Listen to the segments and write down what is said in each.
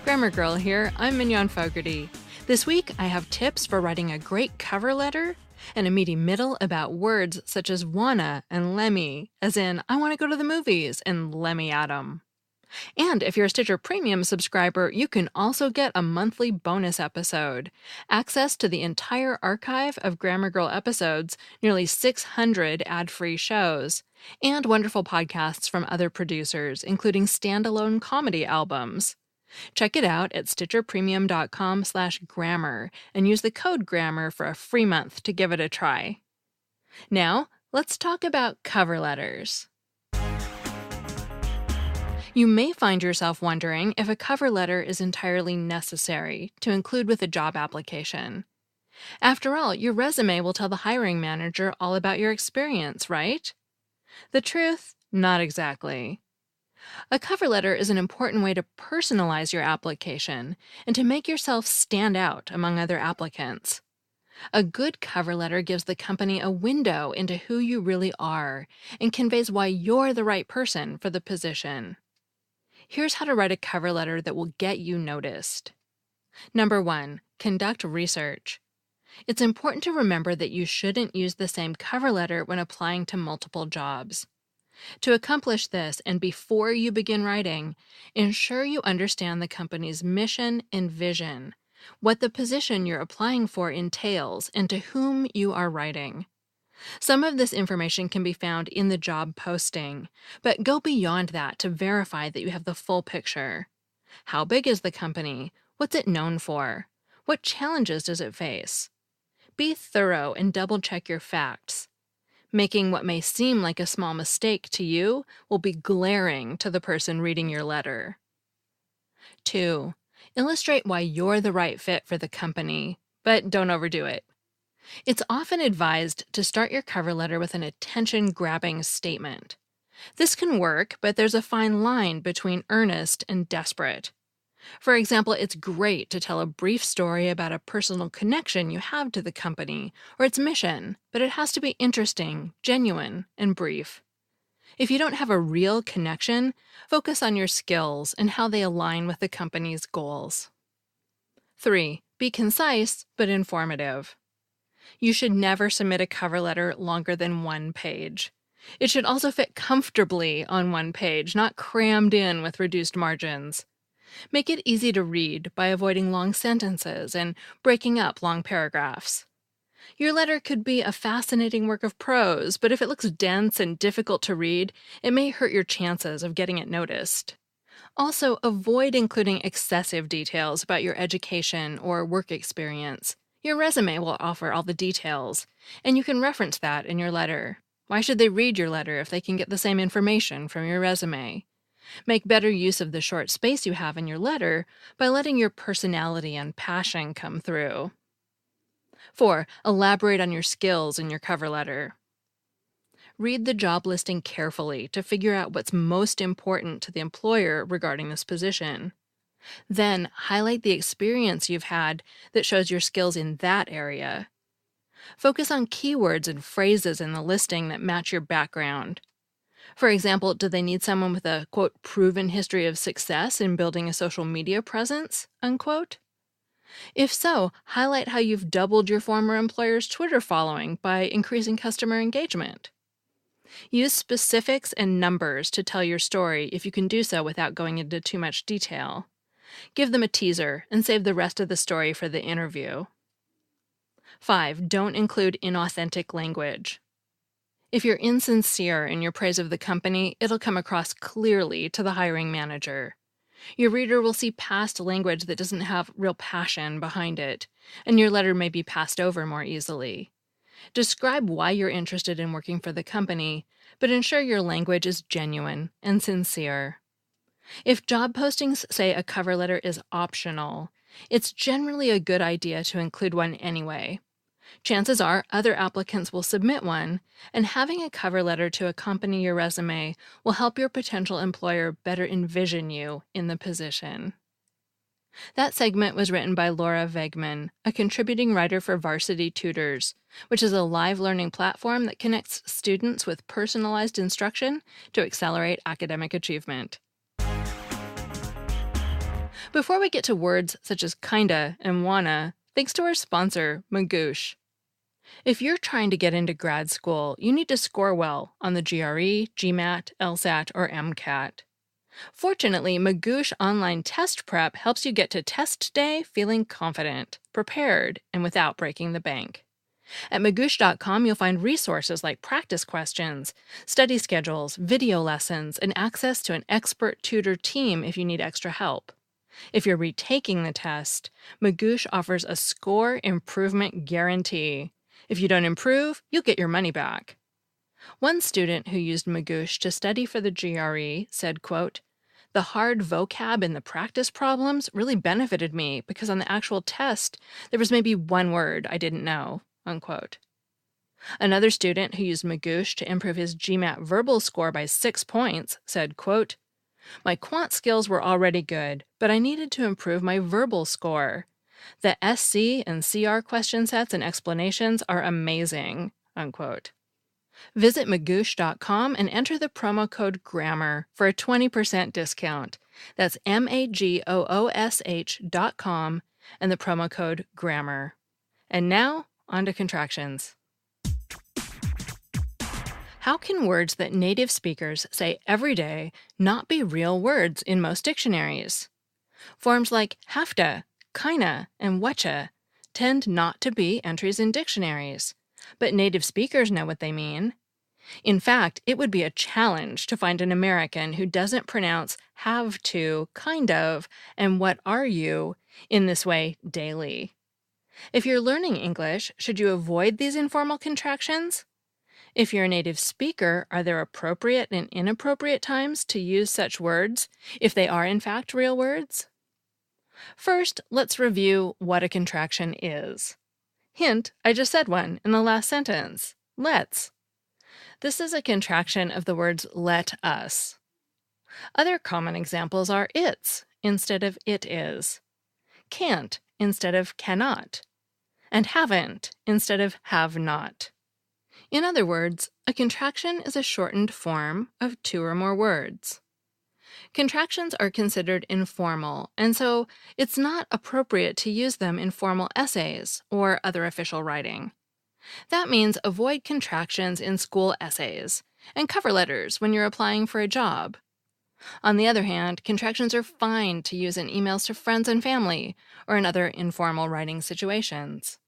Grammar Girl here, I'm Mignon Fogarty. This week I have tips for writing a great cover letter and a meaty middle about words such as wanna and lemme, as in I want to go to the movies and lemme at 'em. And if you're a Stitcher Premium subscriber, you can also get a monthly bonus episode, access to the entire archive of Grammar Girl episodes, nearly 600 ad-free shows, and wonderful podcasts from other producers, including standalone comedy albums. Check it out at stitcherpremium.com/grammar and use the code GRAMMAR for a free month to give it a try. Now, let's talk about cover letters. You may find yourself wondering if a cover letter is entirely necessary to include with a job application. After all, your resume will tell the hiring manager all about your experience, right? The truth? Not exactly. A cover letter is an important way to personalize your application and to make yourself stand out among other applicants. A good cover letter gives the company a window into who you really are and conveys why you're the right person for the position. Here's how to write a cover letter that will get you noticed. Number 1, conduct research. It's important to remember that you shouldn't use the same cover letter when applying to multiple jobs. To accomplish this, and before you begin writing, ensure you understand the company's mission and vision, what the position you're applying for entails, and to whom you are writing. Some of this information can be found in the job posting, but go beyond that to verify that you have the full picture. How big is the company? What's it known for? What challenges does it face? Be thorough and double-check your facts. Making what may seem like a small mistake to you will be glaring to the person reading your letter. 2. Illustrate why you're the right fit for the company, but don't overdo it. It's often advised to start your cover letter with an attention-grabbing statement. This can work, but there's a fine line between earnest and desperate. For example, it's great to tell a brief story about a personal connection you have to the company or its mission, but it has to be interesting, genuine, and brief. If you don't have a real connection, focus on your skills and how they align with the company's goals. 3. Be concise, but informative. You should never submit a cover letter longer than 1 page. It should also fit comfortably on 1 page, not crammed in with reduced margins. Make it easy to read by avoiding long sentences and breaking up long paragraphs. Your letter could be a fascinating work of prose, but if it looks dense and difficult to read, it may hurt your chances of getting it noticed. Also, avoid including excessive details about your education or work experience. Your resume will offer all the details, and you can reference that in your letter. Why should they read your letter if they can get the same information from your resume? Make better use of the short space you have in your letter by letting your personality and passion come through. 4. Elaborate on your skills in your cover letter. Read the job listing carefully to figure out what's most important to the employer regarding this position. Then, highlight the experience you've had that shows your skills in that area. Focus on keywords and phrases in the listing that match your background. For example, do they need someone with a, quote, proven history of success in building a social media presence, unquote? If so, highlight how you've doubled your former employer's Twitter following by increasing customer engagement. Use specifics and numbers to tell your story if you can do so without going into too much detail. Give them a teaser and save the rest of the story for the interview. 5. Don't include inauthentic language. If you're insincere in your praise of the company, it'll come across clearly to the hiring manager. Your reader will see past language that doesn't have real passion behind it, and your letter may be passed over more easily. Describe why you're interested in working for the company, but ensure your language is genuine and sincere. If job postings say a cover letter is optional, it's generally a good idea to include one anyway. Chances are other applicants will submit one, and having a cover letter to accompany your resume will help your potential employer better envision you in the position. That segment was written by Laura Vegman, a contributing writer for Varsity Tutors, which is a live learning platform that connects students with personalized instruction to accelerate academic achievement. Before we get to words such as kinda and wanna, thanks to our sponsor, Magoosh. If you're trying to get into grad school, you need to score well on the GRE, GMAT, LSAT, or MCAT. Fortunately, Magoosh Online Test Prep helps you get to test day feeling confident, prepared, and without breaking the bank. At Magoosh.com, you'll find resources like practice questions, study schedules, video lessons, and access to an expert tutor team if you need extra help. If you're retaking the test, Magoosh offers a score improvement guarantee. If you don't improve, you'll get your money back. One student who used Magoosh to study for the GRE said, quote, "The hard vocab in the practice problems really benefited me because on the actual test, there was maybe one word I didn't know," unquote. Another student who used Magoosh to improve his GMAT verbal score by 6 points said, quote, "My quant skills were already good, but I needed to improve my verbal score. The SC and CR question sets and explanations are amazing," unquote. Visit Magoosh.com and enter the promo code GRAMMAR for a 20% discount. That's Magoosh.com and the promo code GRAMMAR. And now, on to contractions. How can words that native speakers say every day not be real words in most dictionaries? Forms like hafta, kinda, and wetcha tend not to be entries in dictionaries, but native speakers know what they mean. In fact, it would be a challenge to find an American who doesn't pronounce have to, kind of, and what are you in this way daily. If you're learning English, should you avoid these informal contractions? If you're a native speaker, are there appropriate and inappropriate times to use such words, if they are in fact real words? First, let's review what a contraction is. Hint, I just said one in the last sentence. Let's. This is a contraction of the words let us. Other common examples are it's instead of it is, can't instead of cannot, and haven't instead of have not. In other words, a contraction is a shortened form of two or more words. Contractions are considered informal, and so it's not appropriate to use them in formal essays or other official writing. That means avoid contractions in school essays and cover letters when you're applying for a job. On the other hand, contractions are fine to use in emails to friends and family or in other informal writing situations.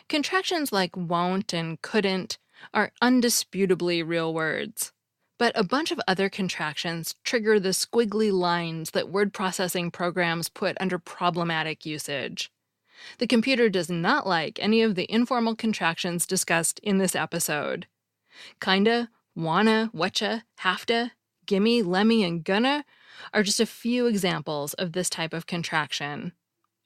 Contractions like won't and couldn't are undisputably real words, but a bunch of other contractions trigger the squiggly lines that word processing programs put under problematic usage. The computer does not like any of the informal contractions discussed in this episode. Kinda, wanna, whatcha, hafta, gimme, lemme, and gonna are just a few examples of this type of contraction.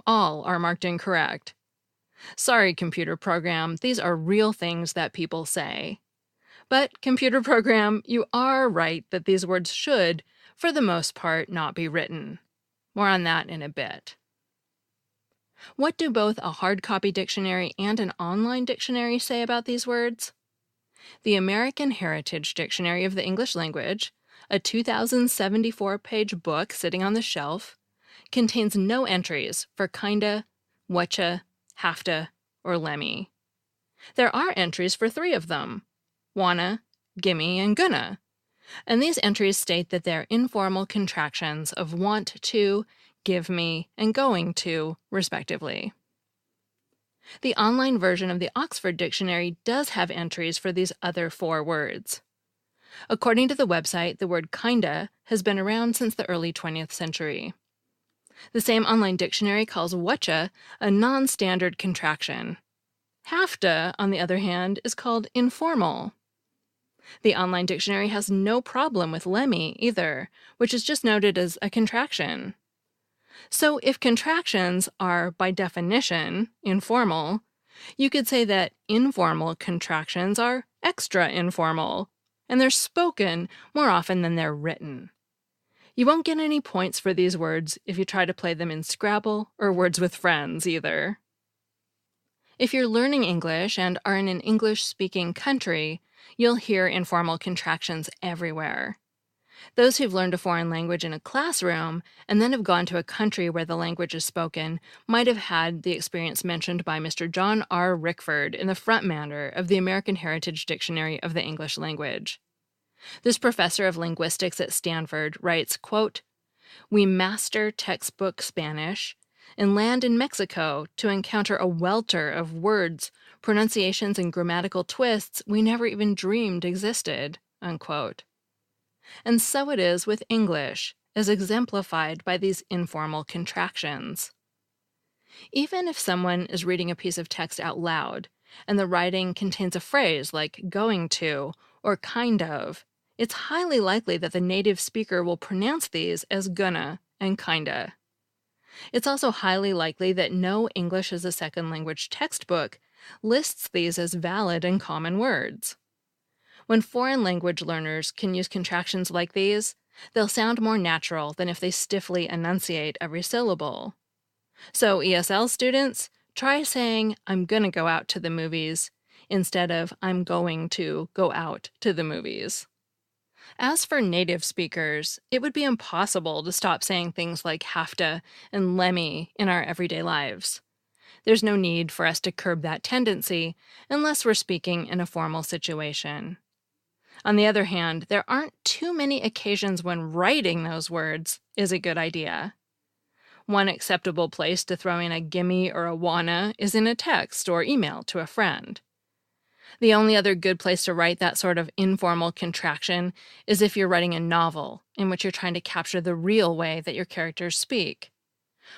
All are marked incorrect. Sorry, computer program, these are real things that people say. But, computer program, you are right that these words should, for the most part, not be written. More on that in a bit. What do both a hard copy dictionary and an online dictionary say about these words? The American Heritage Dictionary of the English Language, a 2,074-page book sitting on the shelf, contains no entries for kinda, whatcha, hafta, or lemme. There are entries for 3 of them, wanna, gimme, and gonna, and these entries state that they're informal contractions of want to, give me, and going to, respectively. The online version of the Oxford Dictionary does have entries for these other 4 words. According to the website, the word kinda has been around since the early 20th century. The same online dictionary calls whatcha a non-standard contraction. Hafta, on the other hand, is called informal. The online dictionary has no problem with lemme either, which is just noted as a contraction. So if contractions are, by definition, informal, you could say that informal contractions are extra informal, and they're spoken more often than they're written. You won't get any points for these words if you try to play them in Scrabble or Words with Friends either. If you're learning English and are in an English-speaking country, you'll hear informal contractions everywhere. Those who've learned a foreign language in a classroom and then have gone to a country where the language is spoken might have had the experience mentioned by Mr. John R. Rickford in the front matter of the American Heritage Dictionary of the English Language. This professor of linguistics at Stanford writes, quote, "We master textbook Spanish and land in Mexico to encounter a welter of words, pronunciations, and grammatical twists we never even dreamed existed," unquote. And so it is with English, as exemplified by these informal contractions. Even if someone is reading a piece of text out loud, and the writing contains a phrase like going to or kind of, it's highly likely that the native speaker will pronounce these as gonna and kinda. It's also highly likely that no English as a second language textbook lists these as valid and common words. When foreign language learners can use contractions like these, they'll sound more natural than if they stiffly enunciate every syllable. So ESL students, try saying, "I'm gonna go out to the movies," instead of "I'm going to go out to the movies." As for native speakers, it would be impossible to stop saying things like have to and lemmy in our everyday lives. There's no need for us to curb that tendency unless we're speaking in a formal situation. On the other hand, there aren't too many occasions when writing those words is a good idea. One acceptable place to throw in a gimme or a wanna is in a text or email to a friend. The only other good place to write that sort of informal contraction is if you're writing a novel in which you're trying to capture the real way that your characters speak.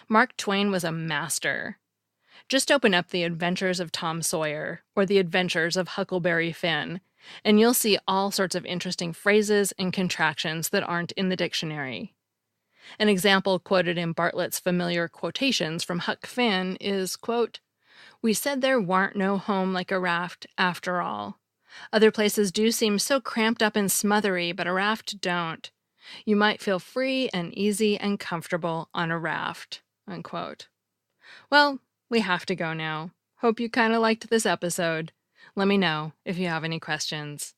Mark Twain was a master. Just open up The Adventures of Tom Sawyer or The Adventures of Huckleberry Finn, and you'll see all sorts of interesting phrases and contractions that aren't in the dictionary. An example quoted in Bartlett's familiar quotations from Huck Finn is, quote, "We said there warn't no home like a raft, after all. Other places do seem so cramped up and smothery, but a raft don't. You might feel free and easy and comfortable on a raft," unquote. Well, we have to go now. Hope you kind of liked this episode. Let me know if you have any questions.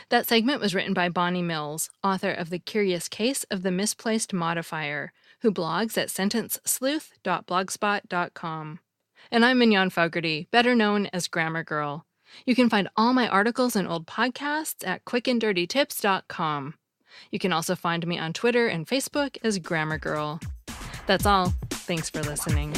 That segment was written by Bonnie Mills, author of The Curious Case of the Misplaced Modifier, who blogs at sentencesleuth.blogspot.com. And I'm Mignon Fogarty, better known as Grammar Girl. You can find all my articles and old podcasts at quickanddirtytips.com. You can also find me on Twitter and Facebook as Grammar Girl. That's all. Thanks for listening.